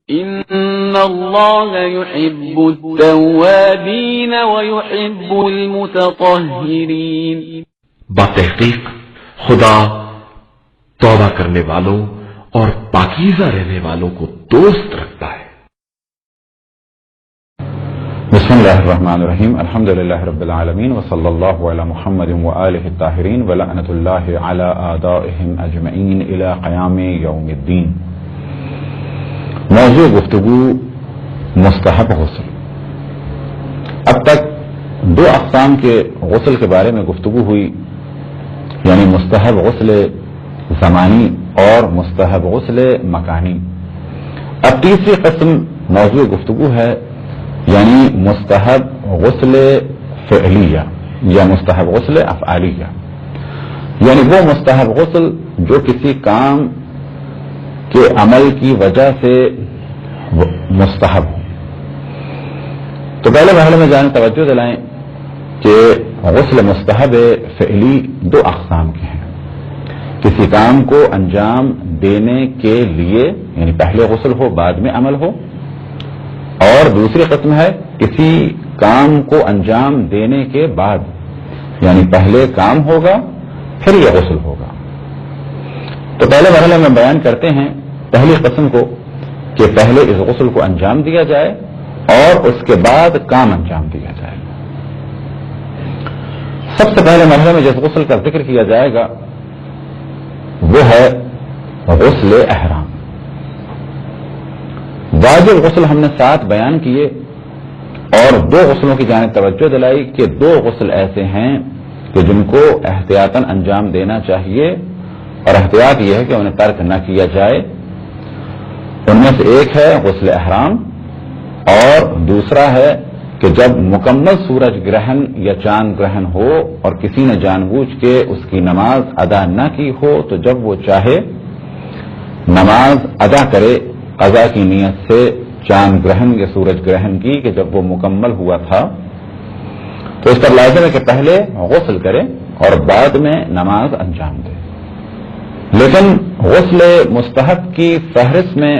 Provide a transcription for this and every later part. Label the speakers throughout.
Speaker 1: إن الله يحب التوابين ويحب المتطهرين.
Speaker 2: بتحقیق خدا توبہ کرنے والوں اور پاکیزہ رہنے والوں کو دوست رکھتا ہے.
Speaker 3: بسم اللہ الرحمن الرحیم. الحمد للہ رب العالمین وصلی اللہ علی محمد وآلہ الطاہرین ولعنۃ اللہ علی اعدائہم اجمعین الی قیام یوم الدین. موضوع گفتگو مستحب غسل. اب تک دو اقسام کے غسل کے بارے میں گفتگو ہوئی، یعنی مستحب غسل زمانی اور مستحب غسل مکانی. اب تیسری قسم موضوع گفتگو ہے، یعنی مستحب غسل فعلیہ یا مستحب غسل افعالیہ، یعنی وہ مستحب غسل جو کسی کام کے عمل کی وجہ سے مستحب ہو. تو پہلے مرحلے میں جانے توجہ دلائیں کہ غسل مستحب فعلی دو اقسام کے ہیں. کسی کام کو انجام دینے کے لیے، یعنی پہلے غسل ہو بعد میں عمل ہو، اور دوسری قسم ہے کسی کام کو انجام دینے کے بعد، یعنی پہلے کام ہوگا پھر یہ غسل ہوگا. تو پہلے مرحلے میں بیان کرتے ہیں پہلی قسم کو کہ پہلے اس غسل کو انجام دیا جائے اور اس کے بعد کام انجام دیا جائے. سب سے پہلے مرحلے میں جس غسل کا ذکر کیا جائے گا وہ ہے غسل احرام. واجب غسل ہم نے 7 بیان کیے اور 2 غسلوں کی جانب توجہ دلائی کہ 2 غسل ایسے ہیں کہ جن کو احتیاطاً انجام دینا چاہیے، اور احتیاط یہ ہے کہ انہیں ترک نہ کیا جائے. ان میں سے ایک ہے غسل احرام، اور دوسرا ہے کہ جب مکمل سورج گرہن یا چاند گرہن ہو اور کسی نے جان بوجھ کے اس کی نماز ادا نہ کی ہو تو جب وہ چاہے نماز ادا کرے قضا کی نیت سے چاند گرہن یا سورج گرہن کی کہ جب وہ مکمل ہوا تھا، تو اس پر لازم ہے کہ پہلے غسل کرے اور بعد میں نماز انجام دے. لیکن غسل مستحب کی فہرست میں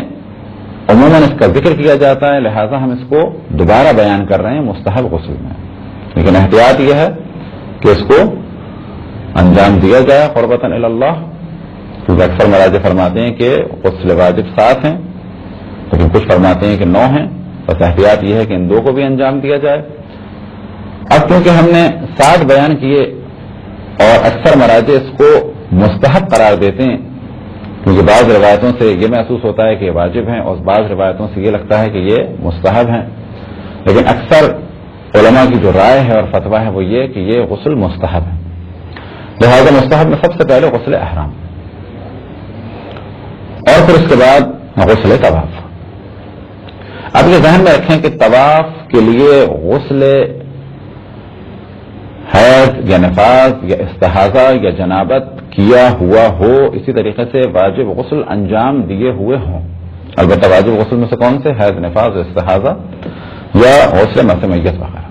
Speaker 3: عموماً اس کا ذکر کیا جاتا ہے، لہذا ہم اس کو دوبارہ بیان کر رہے ہیں مستحب غسل میں. لیکن احتیاط یہ ہے کہ اس کو انجام دیا جائے قربتاً الی اللہ، کیونکہ اکثر مراجع فرماتے ہیں کہ غسل واجب 7 ہیں لیکن کچھ فرماتے ہیں کہ 9 ہیں. بس احتیاط یہ ہے کہ ان 2 کو بھی انجام دیا جائے. اب کیونکہ ہم نے 7 بیان کیے اور اکثر مراجع اس کو مستحب قرار دیتے ہیں، کیونکہ بعض روایتوں سے یہ محسوس ہوتا ہے کہ یہ واجب ہیں اور بعض روایتوں سے یہ لگتا ہے کہ یہ مستحب ہیں، لیکن اکثر علماء کی جو رائے ہے اور فتویٰ ہے وہ یہ کہ یہ غسل مستحب ہے. لہذا مستحب میں سب سے پہلے غسل احرام اور پھر اس کے بعد غسل طواف. اب یہ ذہن میں رکھیں کہ طواف کے لیے غسل حیض یا نفاس یا استحاضہ یا جنابت کیا ہوا ہو، اسی طریقے سے واجب غسل انجام دیے ہوئے ہوں. البتہ واجب غسل میں سے کون سے؟ حیض، نفاس، استحاضہ یا غسل مس میت وغیرہ.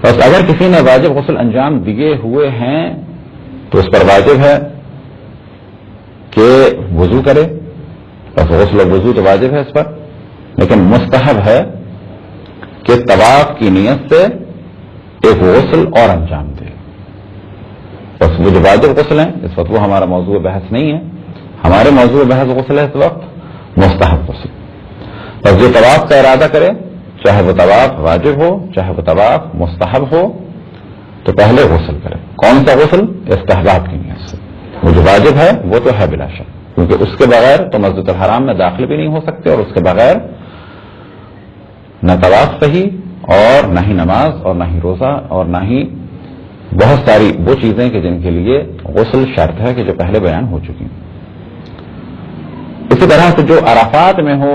Speaker 3: بس اگر کسی نے واجب غسل انجام دیے ہوئے ہیں تو اس پر واجب ہے کہ وضو کرے. بس غسل و وضو تو واجب ہے اس پر، لیکن مستحب ہے کہ طواف کی نیت سے ایک غسل اور انجام دے. بس وہ جو واجب غسل ہیں اس وقت وہ ہمارا موضوع بحث نہیں ہے. ہمارے موضوع بحث غسل ہے اس وقت مستحب غسل. بس جو طواف کا ارادہ کرے، چاہے وہ طواف واجب ہو چاہے وہ طواف مستحب ہو، تو پہلے غسل کرے. کون سا غسل؟ استحباب کی نیت سے. وہ جو واجب ہے وہ تو ہے بلا شک، کیونکہ اس کے بغیر تو مسجد الحرام میں داخل بھی نہیں ہو سکتے، اور اس کے بغیر نہ طواف صحیح اور نہ ہی نماز اور نہ ہی روزہ اور نہ ہی بہت ساری وہ چیزیں کہ جن کے لیے غسل شرط ہے کہ جو پہلے بیان ہو چکی ہیں. اسی طرح سے جو عرفات میں ہو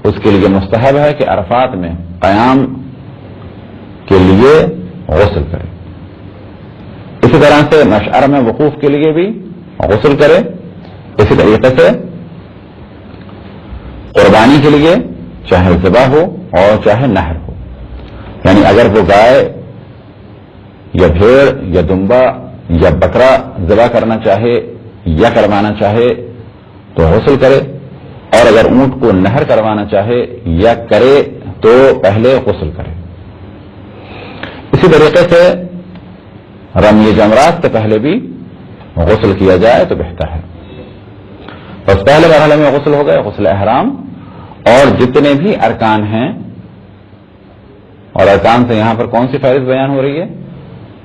Speaker 3: اس کے لیے مستحب ہے کہ عرفات میں قیام کے لیے غسل کرے. اسی طرح سے مشعر میں وقوف کے لیے بھی غسل کرے. اسی طریقے سے قربانی کے لیے چاہے ذبح ہو اور چاہے نہر ہو، یعنی اگر وہ گائے یا بھیڑ یا دمبا یا بکرا ذبح کرنا چاہے یا کروانا چاہے تو غسل کرے، اور اگر اونٹ کو نہر کروانا چاہے یا کرے تو پہلے غسل کرے۔ اسی طریقے سے رمی جمرات سے پہلے بھی غسل کیا جائے تو بہتر ہے۔ بس پہلے مرحلے میں غسل ہو گئے، غسل احرام، اور جتنے بھی ارکان ہیں، اور ارکان سے یہاں پر کون سی فہرست بیان ہو رہی ہے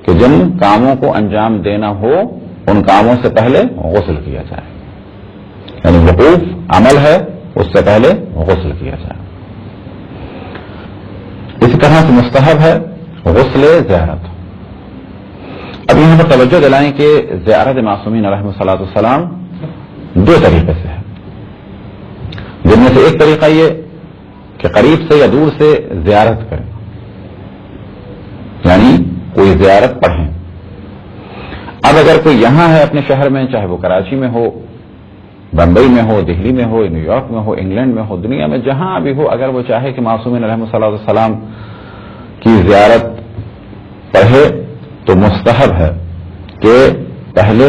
Speaker 3: کہ جن کاموں کو انجام دینا ہو ان کاموں سے پہلے غسل کیا جائے، یعنی وقوف عمل ہے اس سے پہلے غسل کیا جائے۔ اسی طرح سے مستحب ہے غسل زیارت۔ اب یہاں پر توجہ دلائیں کہ زیارت معصومین علیہ الصلوۃ والسلام دو طریقے سے ہے، جن میں سے ایک طریقہ یہ کہ قریب سے یا دور سے زیارت کریں، یعنی کوئی زیارت پڑھیں۔ اب اگر کوئی یہاں ہے اپنے شہر میں، چاہے وہ کراچی میں ہو، بمبئی میں ہو، دہلی میں ہو، نیو یارک میں ہو، انگلینڈ میں ہو، دنیا میں جہاں بھی ہو، اگر وہ چاہے کہ معصومین علیہ الصلوۃ والسلام کی زیارت پڑھے تو مستحب ہے کہ پہلے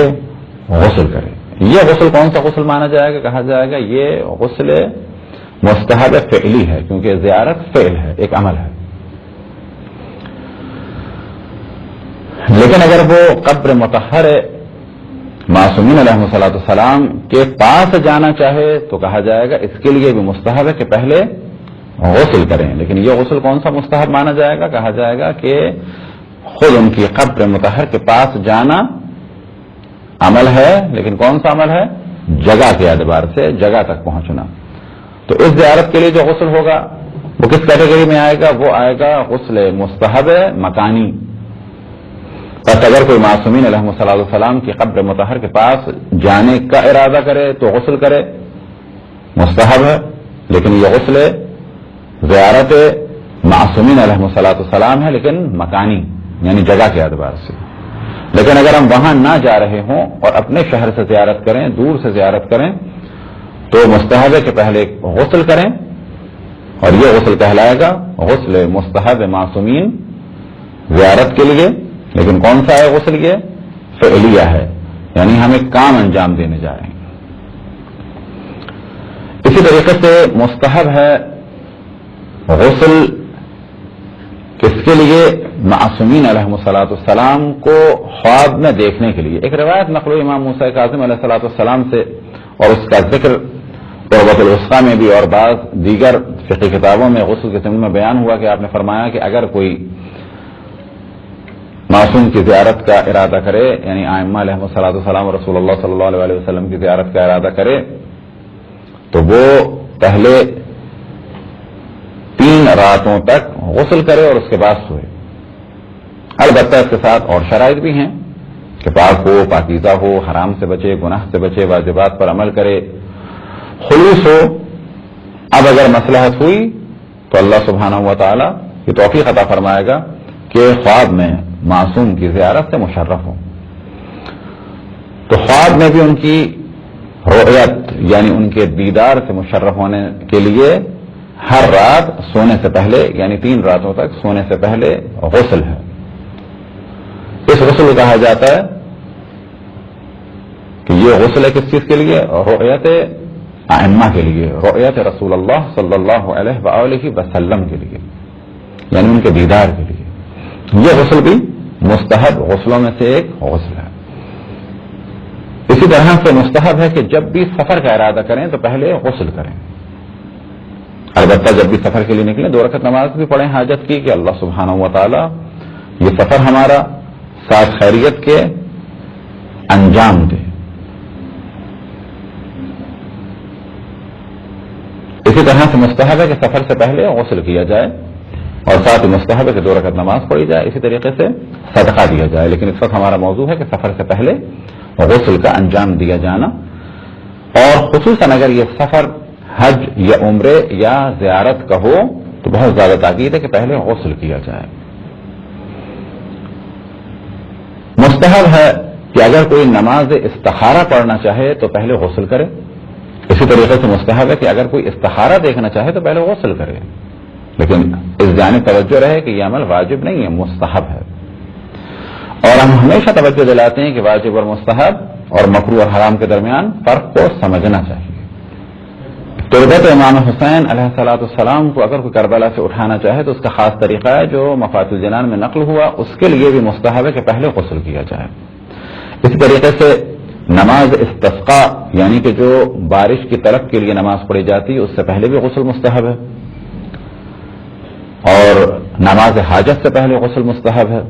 Speaker 3: غسل کرے۔ یہ غسل کون سا غسل مانا جائے گا؟ کہا جائے گا یہ غسل مستحب فعلی ہے، کیونکہ زیارت فعل ہے، ایک عمل ہے۔ لیکن اگر وہ قبر مطہر معصومین علیہ الصلوۃ والسلام کے پاس جانا چاہے تو کہا جائے گا اس کے لیے بھی مستحب ہے کہ پہلے غسل کریں۔ لیکن یہ غسل کون سا مستحب مانا جائے گا؟ کہا جائے گا کہ خود ان کی قبر مطہر کے پاس جانا عمل ہے، لیکن کون سا عمل ہے؟ جگہ کے اعتبار سے جگہ تک پہنچنا۔ تو اس زیارت کے لیے جو غسل ہوگا وہ کس کیٹیگری میں آئے گا؟ وہ آئے گا غسل مستحب مکانی۔ بس اگر کوئی معصومین علیہ الصلوۃ والسلام کی قبر مطہر کے پاس جانے کا ارادہ کرے تو غسل کرے، مستحب ہے، لیکن یہ غسل زیارت معصومین علیہ الصلوۃ والسلام ہے، لیکن مکانی یعنی جگہ کے اعتبار سے۔ لیکن اگر ہم وہاں نہ جا رہے ہوں اور اپنے شہر سے زیارت کریں، دور سے زیارت کریں، تو مستحب ہے کہ پہلے غسل کریں، اور یہ غسل کہلائے گا غسل مستحب معصومین زیارت کے لیے۔ لیکن کون سا ہے غسل؟ یہ فعلیہ ہے، یعنی ہم ایک کام انجام دینے جا رہے ہیں۔ اسی طریقے سے مستحب ہے غسل کس کے لیے؟ معصومین علیہ الصلوۃ والسلام کو خواب میں دیکھنے کے لیے۔ ایک روایت نقل امام موسیٰ کاظم علیہ الصلوۃ والسلام سے، اور اس کا ذکر قربۃ الوسطیٰ میں بھی اور بعض دیگر فقہی کتابوں میں غسل کے ضمن میں بیان ہوا کہ آپ نے فرمایا کہ اگر کوئی معصوم کی زیارت کا ارادہ کرے، یعنی ائمہ علیہ الصلوۃ والسلام اور رسول اللہ صلی اللہ علیہ وسلم کی زیارت کا ارادہ کرے، تو وہ پہلے 3 راتوں تک غسل کرے اور اس کے بعد سوئے۔ البتہ اس کے ساتھ اور شرائط بھی ہیں کہ پاک ہو، پاکیزہ ہو، حرام سے بچے، گناہ سے بچے، واجبات پر عمل کرے، خلوص ہو۔ اب اگر مصلحت ہوئی تو اللہ سبحانہ و تعالی یہ توفیق عطا فرمائے گا کہ خواب میں معصوم کی زیارت سے مشرف ہو۔ تو خواب میں بھی ان کی رؤیت یعنی ان کے دیدار سے مشرف ہونے کے لیے ہر رات سونے سے پہلے، یعنی 3 راتوں تک سونے سے پہلے غسل ہے۔ اس غسل کو کہا جاتا ہے کہ یہ غسل ہے کس چیز کے لیے؟ رؤیت ائمہ کے لیے، رؤیت رسول اللہ صلی اللہ علیہ وآلہ وسلم کے لیے، یعنی ان کے دیدار کے لیے۔ یہ غسل بھی مستحب غسلوں میں سے ایک غسل ہے۔ اسی طرح سے مستحب ہے کہ جب بھی سفر کا ارادہ کریں تو پہلے غسل کریں۔ البتہ جب بھی سفر کے لیے نکلیں 2 رکعت نماز بھی پڑھیں حاجت کی کہ اللہ سبحانہ و تعالی یہ سفر ہمارا ساتھ خیریت کے انجام دے۔ اسی طرح سے مستحب ہے کہ سفر سے پہلے غسل کیا جائے، اور ساتھ ہی مستحب ہے کہ 2 رکعت نماز پڑھی جائے، اسی طریقے سے صدقہ دیا جائے۔ لیکن اس وقت ہمارا موضوع ہے کہ سفر سے پہلے غسل کا انجام دیا جانا، اور خصوصاً اگر یہ سفر حج یا عمرے یا زیارت کا ہو تو بہت زیادہ تاکید ہے کہ پہلے غسل کیا جائے۔ مستحب ہے کہ اگر کوئی نماز استخارہ پڑھنا چاہے تو پہلے غسل کرے۔ اسی طریقے سے مستحب ہے کہ اگر کوئی استخارہ دیکھنا چاہے تو پہلے غسل کرے، لیکن اس جانب توجہ رہے کہ یہ عمل واجب نہیں ہے، مستحب ہے۔ اور ہم ہمیشہ توجہ دلاتے ہیں کہ واجب اور مستحب اور مکروہ اور حرام کے درمیان فرق کو سمجھنا چاہیے۔ تربت امام حسین علیہ الصلوۃ والسلام کو اگر کوئی کربلا سے اٹھانا چاہے تو اس کا خاص طریقہ ہے جو مفاتیح الجنان میں نقل ہوا، اس کے لیے بھی مستحب ہے کہ پہلے غسل کیا جائے۔ اسی طریقے سے نماز استسقاء یعنی کہ جو بارش کی طلب کے لیے نماز پڑھی جاتی ہے اس سے پہلے بھی غسل مستحب ہے، اور نماز حاجت سے پہلے غسل مستحب ہے۔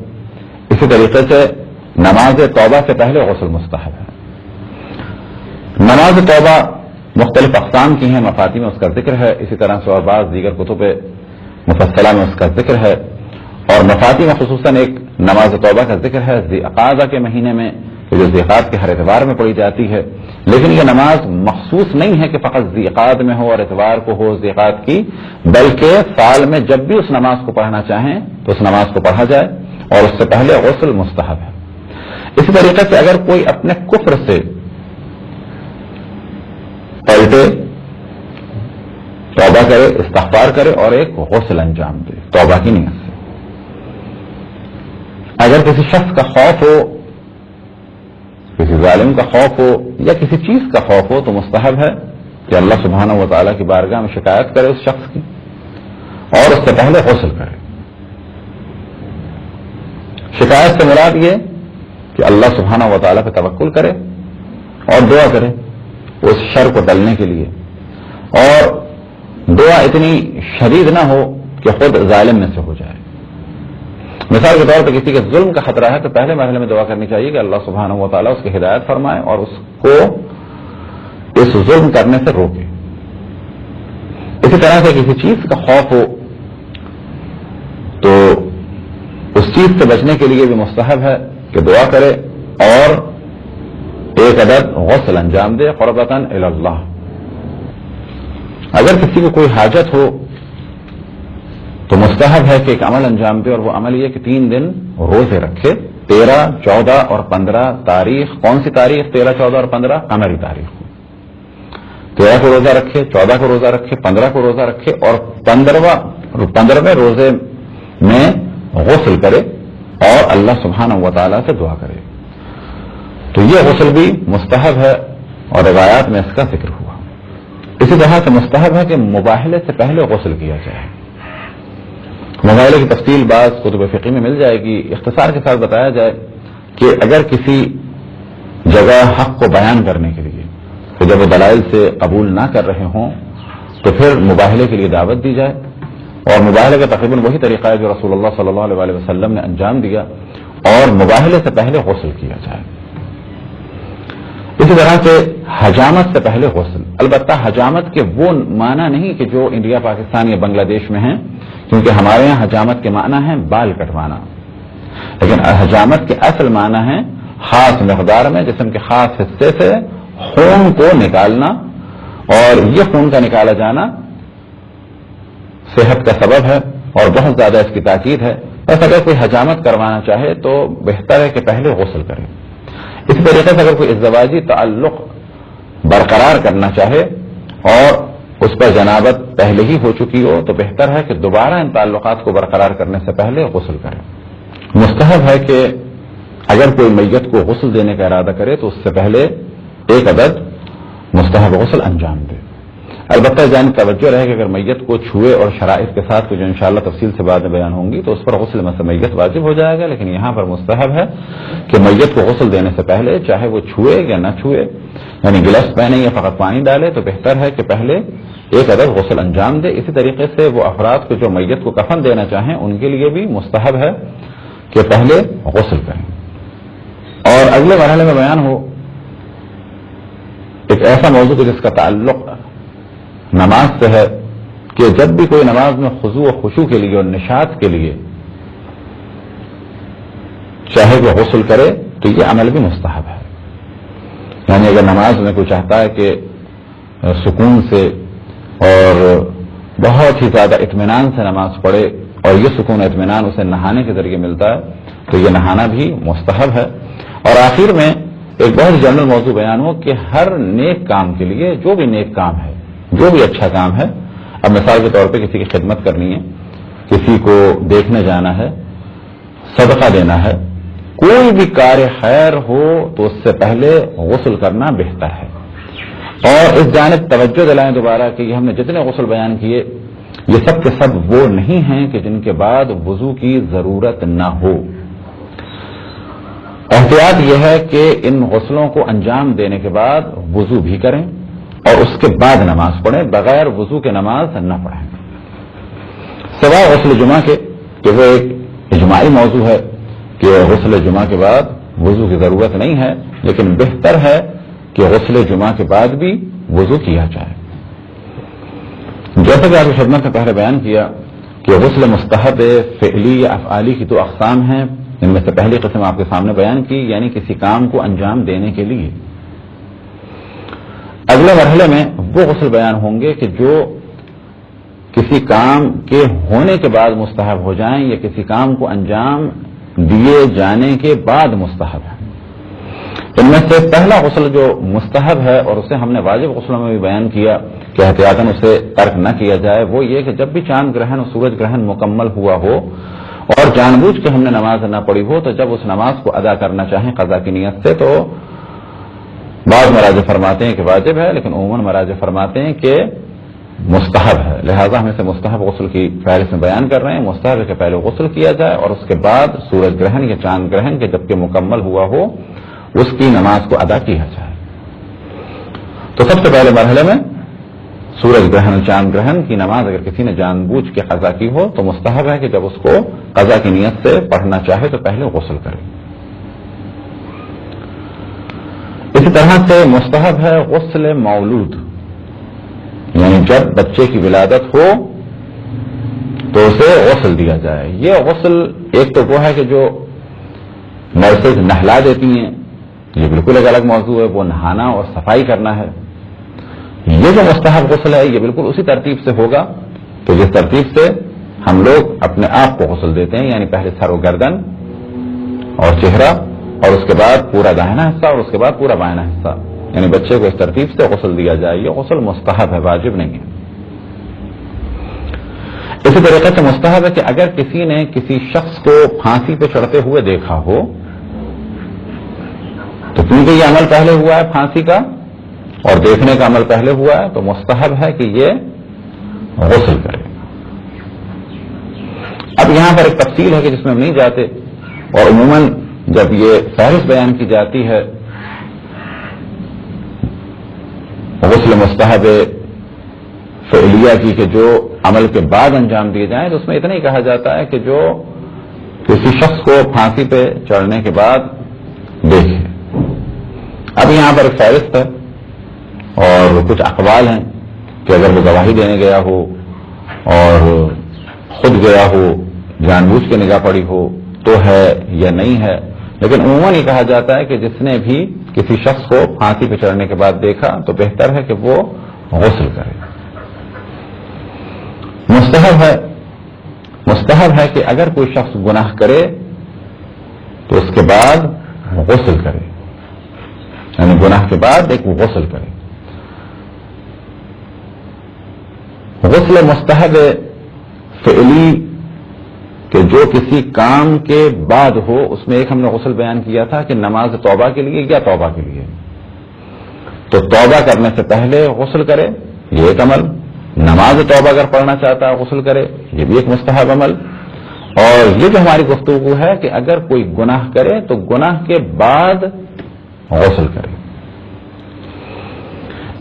Speaker 3: اسی طریقے سے نماز توبہ سے پہلے غسل مستحب ہے۔ نماز توبہ مختلف اقسام کی ہیں، مفاتیح میں اس کا ذکر ہے، اسی طرح سے اور بعض دیگر کتب مفصلہ میں اس کا ذکر ہے، اور مفاتیح میں خصوصاً ایک نماز توبہ کا ذکر ہے ذی القعدہ کے مہینے میں، جو ذی القعدہ کے ہر اتوار میں پڑھی جاتی ہے، لیکن یہ نماز مخصوص نہیں ہے کہ فقط ذی القعدہ میں ہو اور اتوار کو ہو ذی القعدہ کی، بلکہ سال میں جب بھی اس نماز کو پڑھنا چاہیں تو اس نماز کو پڑھا جائے، اور اس سے پہلے غسل مستحب ہے۔ اسی طریقے سے اگر کوئی اپنے کفر سے پلٹے، توبہ کرے، استغفار کرے اور ایک غسل انجام دے توبہ کی نیت سے۔ اگر کسی شخص کا خوف ہو، کسی ظالم کا خوف ہو یا کسی چیز کا خوف ہو تو مستحب ہے کہ اللہ سبحانہ و تعالیٰ کی بارگاہ میں شکایت کرے اس شخص کی، اور اس سے پہلے غسل کرے۔ شکایت سے مراد یہ کہ اللہ سبحانہ و تعالیٰ پہ توکل کرے اور دعا کرے اس شر کو ٹلنے کے لیے، اور دعا اتنی شدید نہ ہو کہ خود ظالم میں سے ہو جائے۔ مثال کے طور پہ کسی کے ظلم کا خطرہ ہے تو پہلے مرحلے میں دعا کرنی چاہیے کہ اللہ سبحانہ و تعالیٰ اس کی ہدایت فرمائے اور اس کو اس ظلم کرنے سے روکے۔ اسی طرح سے کسی چیز کا خوف ہو تو اس چیز سے بچنے کے لیے بھی مستحب ہے کہ دعا کرے اور ایک عدد غسل انجام دے قربتاً الی اللہ۔ اگر کسی کو کوئی حاجت ہو تو مستحب ہے کہ ایک عمل انجام دے، اور وہ عمل یہ کہ 3 دن روزے رکھے، 13، 14 اور 15 تاریخ۔ کون سی تاریخ؟ 13، 14 اور 15 قمری تاریخ کو 13 کو روزہ رکھے، 14 کو روزہ رکھے، 15 کو روزہ رکھے، اور 15ویں روزے میں غسل کرے اور اللہ سبحانہ و تعالیٰ سے دعا کرے۔ تو یہ غسل بھی مستحب ہے اور روایات میں اس کا ذکر ہوا۔ اسی طرح سے مستحب ہے کہ مباہلے سے پہلے غسل کیا جائے۔ مباہلے کی تفصیل بعض کتب فقہ میں مل جائے گی، اختصار کے ساتھ بتایا جائے کہ اگر کسی جگہ حق کو بیان کرنے کے لیے تو جب وہ دلائل سے قبول نہ کر رہے ہوں تو پھر مباہلے کے لیے دعوت دی جائے، اور مباہلے کا تقریباً وہی طریقہ ہے جو رسول اللہ صلی اللہ علیہ وسلم نے انجام دیا، اور مباہلے سے پہلے غسل کیا جائے۔ اسی طرح سے حجامت سے پہلے غسل، البتہ حجامت کے وہ معنی نہیں کہ جو انڈیا، پاکستان یا بنگلہ دیش میں ہیں، کیونکہ ہمارے یہاں حجامت کے معنی ہیں بال کٹوانا، لیکن حجامت کے اصل معنی ہے خاص مقدار میں جسم کے خاص حصے سے خون کو نکالنا، اور یہ خون کا نکالا جانا صحت کا سبب ہے اور بہت زیادہ اس کی تاکید ہے۔ بس اگر کوئی حجامت کروانا چاہے تو بہتر ہے کہ پہلے غسل کرے۔ اسی طریقے سے اگر کوئی ازدواجی تعلق برقرار کرنا چاہے اور اس پر جنابت پہلے ہی ہو چکی ہو تو بہتر ہے کہ دوبارہ ان تعلقات کو برقرار کرنے سے پہلے غسل کرے۔ مستحب ہے کہ اگر کوئی میت کو غسل دینے کا ارادہ کرے تو اس سے پہلے ایک عدد مستحب غسل انجام دے۔ البتہ جان توجہ رہے کہ اگر میت کو چھوئے اور شرائط کے ساتھ جو انشاءاللہ تفصیل سے بعد میں بیان ہوں گی تو اس پر غسل میت واجب ہو جائے گا، لیکن یہاں پر مستحب ہے کہ میت کو غسل دینے سے پہلے چاہے وہ چھوئے یا نہ چھوئے، یعنی گلفس پہنے یا فقط پانی ڈالے، تو بہتر ہے کہ پہلے ایک عدد غسل انجام دے۔ اسی طریقے سے وہ افراد کو جو میت کو کفن دینا چاہیں ان کے لیے بھی مستحب ہے کہ پہلے غسل کریں۔ اور اگلے مرحلے میں بیان ہو ایک ایسا موضوع جس کا تعلق نماز سے ہے کہ جب بھی کوئی نماز میں خضوع و خشوع کے لیے اور نشاط کے لیے چاہے وہ غسل کرے تو یہ عمل بھی مستحب ہے۔ یعنی اگر نماز میں کوئی چاہتا ہے کہ سکون سے اور بہت ہی زیادہ اطمینان سے نماز پڑھے اور یہ سکون اطمینان اسے نہانے کے ذریعے ملتا ہے تو یہ نہانا بھی مستحب ہے۔ اور آخر میں ایک بہت جنرل موضوع بیان ہو کہ ہر نیک کام کے لیے جو بھی نیک کام ہے، جو بھی اچھا کام ہے، اب مثال کے طور پہ کسی کی خدمت کرنی ہے، کسی کو دیکھنے جانا ہے، صدقہ دینا ہے، کوئی بھی کار خیر ہو تو اس سے پہلے غسل کرنا بہتر ہے۔ اور اس جانب توجہ دلائیں دوبارہ کہ یہ ہم نے جتنے غسل بیان کیے یہ سب کے سب وہ نہیں ہیں کہ جن کے بعد وضو کی ضرورت نہ ہو. احتیاط یہ ہے کہ ان غسلوں کو انجام دینے کے بعد وضو بھی کریں اور اس کے بعد نماز پڑھیں، بغیر وضو کے نماز نہ پڑھیں. سوائے غسل جمعہ کے کہ وہ ایک اجماعی موضوع ہے کہ غسل جمعہ کے بعد وضو کی ضرورت نہیں ہے، لیکن بہتر ہے کہ غسل جمعہ کے بعد بھی وضو کیا جائے. جیسا کہ آپ کی خدمت میں پہلے بیان کیا کہ غسل مستحب فعلی یا افعالی کی 2 اقسام ہیں. ان میں سے پہلی قسم آپ کے سامنے بیان کی، یعنی کسی کام کو انجام دینے کے لیے. اگلے مرحلے میں وہ غسل بیان ہوں گے کہ جو کسی کام کے ہونے کے بعد مستحب ہو جائیں یا کسی کام کو انجام دیے جانے کے بعد مستحب ہے. ان میں سے پہلا غسل جو مستحب ہے اور اسے ہم نے واجب غسلوں میں بھی بیان کیا کہ احتیاطاً اسے ترک نہ کیا جائے، وہ یہ کہ جب بھی چاند گرہن اور سورج گرہن مکمل ہوا ہو اور جان بوجھ کے ہم نے نماز نہ پڑھی ہو، تو جب اس نماز کو ادا کرنا چاہیں قضا کی نیت سے، تو بعض مراجع فرماتے ہیں کہ واجب ہے، لیکن عموماً مراجع فرماتے ہیں کہ مستحب ہے. لہذا ہم اسے مستحب غسل کی فہرست میں بیان کر رہے ہیں. مستحب ہے کہ پہلے غسل کیا جائے اور اس کے بعد سورج گرہن یا چاند گرہن کے جبکہ مکمل ہوا ہو اس کی نماز کو ادا کیا جائے. تو سب سے پہلے مرحلے میں سورج گرہن اور چاند گرہن کی نماز اگر کسی نے جان بوجھ کے قضا کی ہو تو مستحب ہے کہ جب اس کو قضا کی نیت سے پڑھنا چاہے تو پہلے غسل کرے. اسی طرح سے مستحب ہے غسل مولود، یعنی جب بچے کی ولادت ہو تو اسے غسل دیا جائے. یہ غسل ایک تو وہ ہے کہ جو نرسز نہلا دیتی ہیں، یہ بالکل ایک الگ موضوع ہے، وہ نہانا اور صفائی کرنا ہے. یہ جو مستحب غسل ہے یہ بالکل اسی ترتیب سے ہوگا کہ جس ترتیب سے ہم لوگ اپنے آپ کو غسل دیتے ہیں، یعنی پہلے سر و گردن اور چہرہ اور اس کے بعد پورا داہنا حصہ اور اس کے بعد پورا بائنا حصہ، یعنی بچے کو اس ترتیب سے غسل دیا جائے. یہ غسل مستحب ہے، واجب نہیں ہے. اسی طریقے سے مستحب ہے کہ اگر کسی نے کسی شخص کو پھانسی پہ چڑھتے ہوئے دیکھا ہو تو کیونکہ یہ عمل پہلے ہوا ہے پھانسی کا اور دیکھنے کا عمل پہلے ہوا ہے تو مستحب ہے کہ یہ غسل کرے. اب یہاں پر ایک تفصیل ہے کہ جس میں ہم نہیں جاتے، اور عموماً جب یہ فہرست بیان کی جاتی ہے غسل مستحب فعلیہ کی کہ جو عمل کے بعد انجام دیے جائیں، تو اس میں اتنا ہی کہا جاتا ہے کہ جو کسی شخص کو پھانسی پہ چڑھنے کے بعد دیکھے. اب یہاں پر ایک فہرست ہے اور کچھ اقوال ہیں کہ اگر وہ گواہی دینے گیا ہو اور خود گیا ہو، جان بوجھ کے نگاہ پڑی ہو تو ہے یا نہیں ہے، لیکن عموماً یہ کہا جاتا ہے کہ جس نے بھی کسی شخص کو پھانسی پہ چڑھنے کے بعد دیکھا تو بہتر ہے کہ وہ غسل کرے. مستحب ہے کہ اگر کوئی شخص گناہ کرے تو اس کے بعد غسل کرے، یعنی گناہ کے بعد ایک غسل کرے. غسل مستحب فعلی کہ جو کسی کام کے بعد ہو، اس میں ایک ہم نے غسل بیان کیا تھا کہ نماز توبہ کے لیے یا توبہ کے لیے، تو توبہ کرنے سے پہلے غسل کرے، یہ ایک عمل. نماز توبہ اگر پڑھنا چاہتا ہے غسل کرے، یہ بھی ایک مستحب عمل. اور یہ جو ہماری گفتگو ہے کہ اگر کوئی گناہ کرے تو گناہ کے بعد غسل کرے.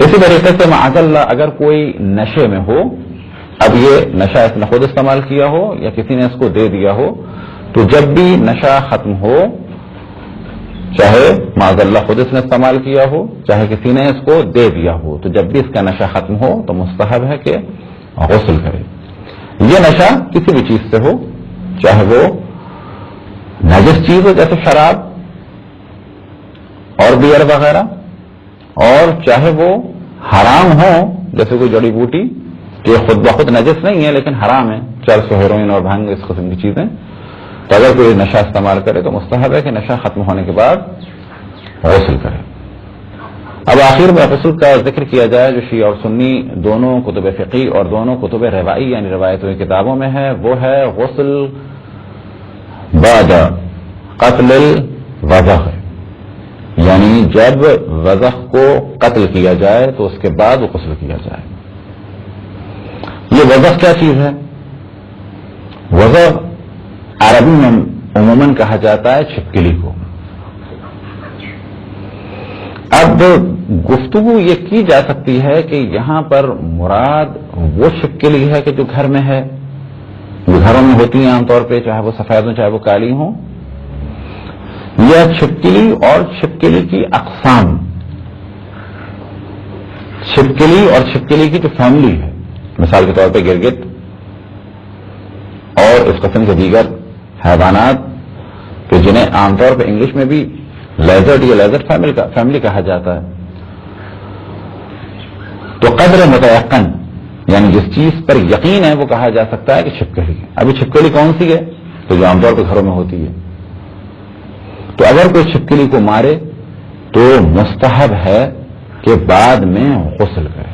Speaker 3: اسی طریقے سے معاذ اللہ اگر کوئی نشے میں ہو، اب یہ نشہ اس نے خود استعمال کیا ہو یا کسی نے اس کو دے دیا ہو، تو جب بھی نشہ ختم ہو، چاہے معاذ اللہ خود اس نے استعمال کیا ہو چاہے کسی نے اس کو دے دیا ہو، تو جب بھی اس کا نشہ ختم ہو تو مستحب ہے کہ غسل کرے. یہ نشہ کسی بھی چیز سے ہو، چاہے وہ نجس چیز ہو جیسے شراب اور بیئر وغیرہ، اور چاہے وہ حرام ہو جیسے کوئی جڑی بوٹی کہ خود بخود نجس نہیں ہے لیکن حرام ہے، چرس و ہیروئن اور بھنگ اس قسم کی چیزیں. تو اگر کوئی نشہ استعمال کرے تو مستحب ہے کہ نشہ ختم ہونے کے بعد غسل کرے. اب آخر میں غسل کا ذکر کیا جائے جو شیعہ اور سنی دونوں کتب فقی اور دونوں کتب روائی یعنی روایت ہوئی کتابوں میں ہے، وہ ہے غسل بعد قتل الوضع. یعنی جب وضع کو قتل کیا جائے تو اس کے بعد وہ غسل کیا جائے. یہ وضع کیا چیز ہے؟ وضع عربی میں عموماً کہا جاتا ہے چھپکلی کو. اب گفتگو یہ کی جا سکتی ہے کہ یہاں پر مراد وہ چھپکلی ہے کہ جو گھر میں ہے، جو گھروں میں ہوتی ہیں عام طور پہ، چاہے وہ سفید ہوں چاہے وہ کالی ہوں، یا چھپکلی اور چھپکلی کی اقسام، چھپکلی اور چھپکلی کی جو فیملی ہے، مثال کے طور پہ گرگٹ اور اس قسم کے دیگر حیوانات کہ جنہیں عام طور پہ انگلش میں بھی لیزرڈ یا لیزرڈ فیملی کہا جاتا ہے. تو قدر متیقن یعنی جس چیز پر یقین ہے وہ کہا جا سکتا ہے کہ چھپکلی. ابھی چھپکلی کون سی ہے؟ تو جو عام طور پہ گھروں میں ہوتی ہے. تو اگر کوئی چھپکلی کو مارے تو مستحب ہے کہ بعد میں غسل کرے.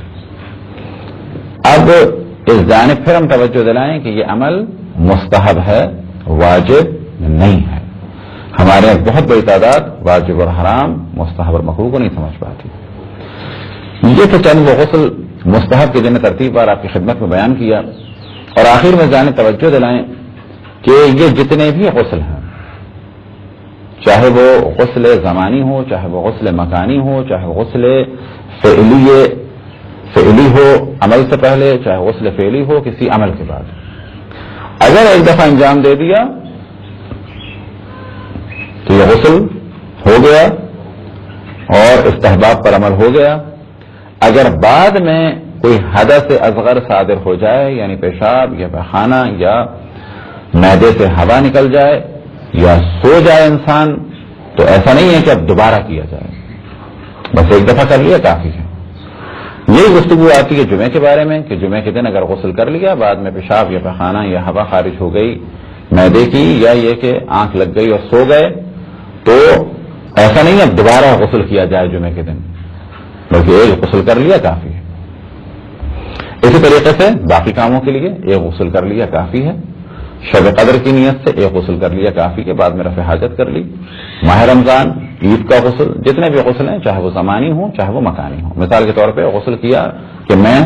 Speaker 3: اب اس جانب پھر ہم توجہ دلائیں کہ یہ عمل مستحب ہے، واجب نہیں ہے. ہمارے یہاں بہت بڑی تعداد واجب اور حرام، مستحب اور مکروہ کو نہیں سمجھ پاتی. یہ تو چند وہ غسل مستحب کے جنہیں ترتیب بار آپ کی خدمت میں بیان کیا، اور آخر میں جانب توجہ دلائیں کہ یہ جتنے بھی غسل ہیں، چاہے وہ غسل زمانی ہو، چاہے وہ غسل مکانی ہو، چاہے وہ غسل فعلی ہو عمل سے پہلے، چاہے غسل فعلی ہو کسی عمل کے بعد، اگر ایک دفعہ انجام دے دیا تو یہ غسل ہو گیا اور استحباب پر عمل ہو گیا. اگر بعد میں کوئی حدث اصغر صادر ہو جائے، یعنی پیشاب یا پخانہ یا معدے سے ہوا نکل جائے یا سو جائے انسان، تو ایسا نہیں ہے کہ اب دوبارہ کیا جائے، بس ایک دفعہ کر لیا کافی ہے. یہی گفتگو آتی ہے جمعے کے بارے میں کہ جمعے کے دن اگر غسل کر لیا، بعد میں پیشاب یا پخانہ یا ہوا خارج ہو گئی معدے کی، یا یہ کہ آنکھ لگ گئی اور سو گئے، تو ایسا نہیں ہے دوبارہ غسل کیا جائے جمعے کے دن، بلکہ ایک غسل کر لیا کافی ہے. اسی طریقے سے باقی کاموں کے لیے ایک غسل کر لیا کافی ہے. شب قدر کی نیت سے ایک غسل کر لیا کافی کے بعد میں رفع حاجت کر لی. ماہ رمضان، عید کا غسل، جتنے بھی غسل ہیں چاہے وہ زمانی ہوں چاہے وہ مکانی ہوں. مثال کے طور پہ غسل کیا کہ میں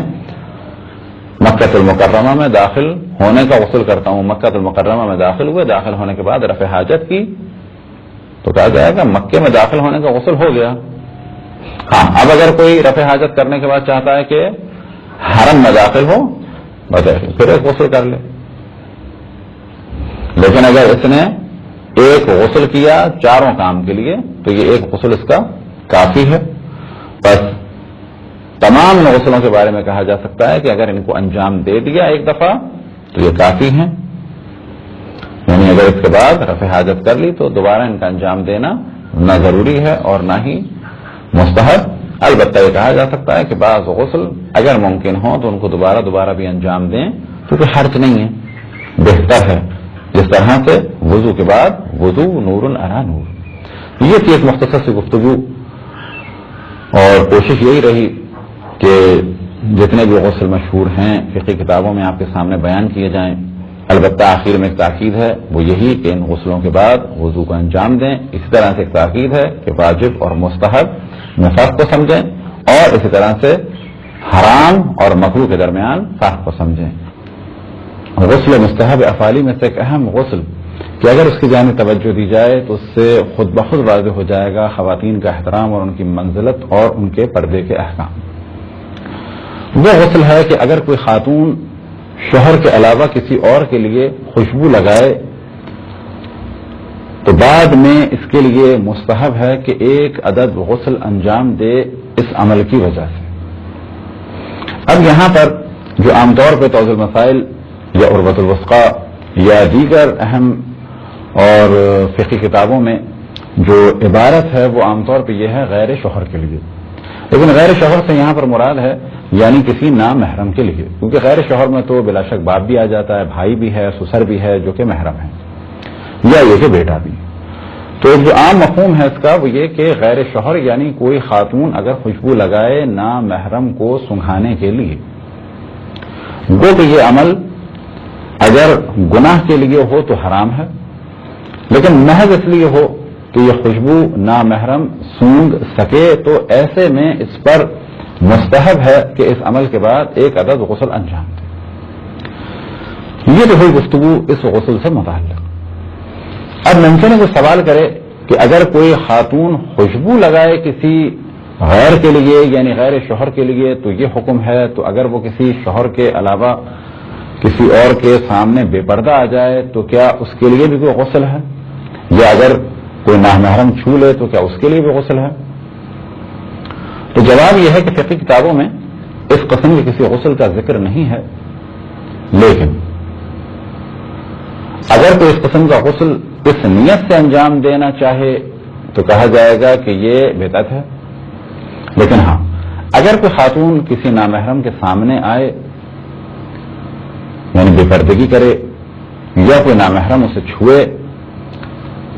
Speaker 3: مکہ المکرمہ میں داخل ہونے کا غسل کرتا ہوں، مکہ المکرمہ میں داخل ہوئے، داخل ہونے کے بعد رفع حاجت کی، تو کہا جائے گا مکے میں داخل ہونے کا غسل ہو گیا. ہاں، اب اگر کوئی رفع حاجت کرنے کے بعد چاہتا ہے کہ حرم میں داخل ہو، پھر ایک غسل کر لے. لیکن اگر اس نے ایک غسل کیا چاروں کام کے لیے تو یہ ایک غسل اس کا کافی ہے. بس تمام غسلوں کے بارے میں کہا جا سکتا ہے کہ اگر ان کو انجام دے دیا ایک دفعہ تو یہ کافی ہیں، یعنی اگر اس کے بعد رفع حاجت کر لی تو دوبارہ ان کا انجام دینا نہ ضروری ہے اور نہ ہی مستحب. البتہ یہ کہا جا سکتا ہے کہ بعض غسل اگر ممکن ہو تو ان کو دوبارہ بھی انجام دیں، کیونکہ حرج نہیں ہے، بہتر ہے. جس طرح سے وضو کے بعد وضو نور علی نور. یہ تھی ایک مختصر سی گفتگو، اور کوشش یہی رہی کہ جتنے بھی غسل مشہور ہیں فقہی کتابوں میں آپ کے سامنے بیان کیے جائیں. البتہ آخر میں ایک تاکید ہے، وہ یہی کہ ان غسلوں کے بعد وضو کو انجام دیں. اسی طرح سے ایک تاکید ہے کہ واجب اور مستحب میں فرق کو سمجھیں، اور اسی طرح سے حرام اور مکروہ کے درمیان فرق کو سمجھیں. غسل مستحب افعالی میں سے ایک اہم غسل کہ اگر اس کی جانب توجہ دی جائے تو اس سے خود بخود واضح ہو جائے گا خواتین کا احترام اور ان کی منزلت اور ان کے پردے کے احکام. وہ غسل ہے کہ اگر کوئی خاتون شوہر کے علاوہ کسی اور کے لیے خوشبو لگائے تو بعد میں اس کے لیے مستحب ہے کہ ایک عدد غسل انجام دے اس عمل کی وجہ سے. اب یہاں پر جو عام طور پہ توضیح المسائل یا عروۃ الوثقی یا دیگر اہم اور فقہی کتابوں میں جو عبارت ہے وہ عام طور پہ یہ ہے غیر شوہر کے لیے. لیکن غیر شوہر سے یہاں پر مراد ہے یعنی کسی نامحرم کے لیے، کیونکہ غیر شوہر میں تو بلا شک باپ بھی آ جاتا ہے، بھائی بھی ہے، سسر بھی ہے جو کہ محرم ہے، یا یہ کہ بیٹا بھی. تو ایک جو عام مفہوم ہے اس کا وہ یہ کہ غیر شوہر یعنی کوئی خاتون اگر خوشبو لگائے نامحرم کو سنگھانے کے لیے، گو کہ یہ عمل اگر گناہ کے لیے ہو تو حرام ہے، لیکن محض اس لیے ہو تو یہ خوشبو نامحرم سونگھ سکے تو ایسے میں اس پر مستحب ہے کہ اس عمل کے بعد ایک عدد غسل انجام دے. یہ تو ہوئی گفتگو اس غسل سے متعلق. اب ممکن ہے کوئی سوال کرے کہ اگر کوئی خاتون خوشبو لگائے کسی غیر کے لیے یعنی غیر شوہر کے لیے تو یہ حکم ہے، تو اگر وہ کسی شوہر کے علاوہ کسی اور کے سامنے بے پردہ آ جائے تو کیا اس کے لیے بھی کوئی غسل ہے؟ یا اگر کوئی نامحرم چھو لے تو کیا اس کے لیے بھی غسل ہے؟ تو جواب یہ ہے کہ فقہی کتابوں میں اس قسم کے کسی غسل کا ذکر نہیں ہے، لیکن اگر کوئی اس قسم کا غسل اس نیت سے انجام دینا چاہے تو کہا جائے گا کہ یہ بدعت ہے. لیکن ہاں، اگر کوئی خاتون کسی نامحرم کے سامنے آئے یعنی بے پردگی کرے یا کوئی نامحرم اسے چھوئے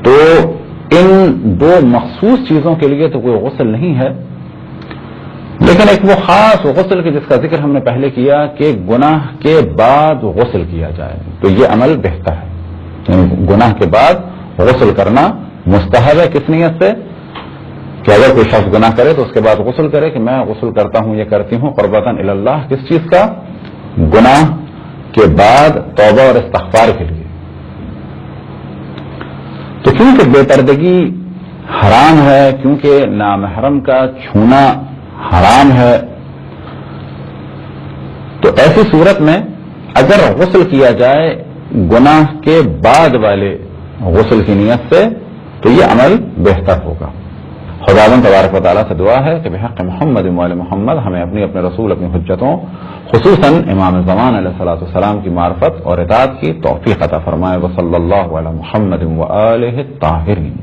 Speaker 3: تو ان دو مخصوص چیزوں کے لیے تو کوئی غسل نہیں ہے، لیکن ایک وہ خاص غسل کے جس کا ذکر ہم نے پہلے کیا کہ گناہ کے بعد غسل کیا جائے تو یہ عمل بہتر ہے. یعنی گناہ کے بعد غسل کرنا مستحب ہے. کس نیت سے؟ کہ اگر کوئی شخص گناہ کرے تو اس کے بعد غسل کرے کہ میں غسل کرتا ہوں، یہ کرتی ہوں قربتاً الی اللہ. کس چیز کا؟ گناہ کے بعد توبہ اور استغفار کے لیے. تو کیونکہ بے پردگی حرام ہے، کیونکہ نامحرم کا چھونا حرام ہے، تو ایسی صورت میں اگر غسل کیا جائے گناہ کے بعد والے غسل کی نیت سے تو یہ عمل بہتر ہوگا. خداوند تبارک و تعالیٰ سے دعا ہے کہ بحق محمد و آل محمد ہمیں اپنے رسول اپنی حجتوں خصوصاً امام زمان علیہ الصلوۃ والسلام کی معرفت اور اطاعت کی توفیق عطا فرمائے. وصلی اللہ علی محمد و آلہ الطاہرین.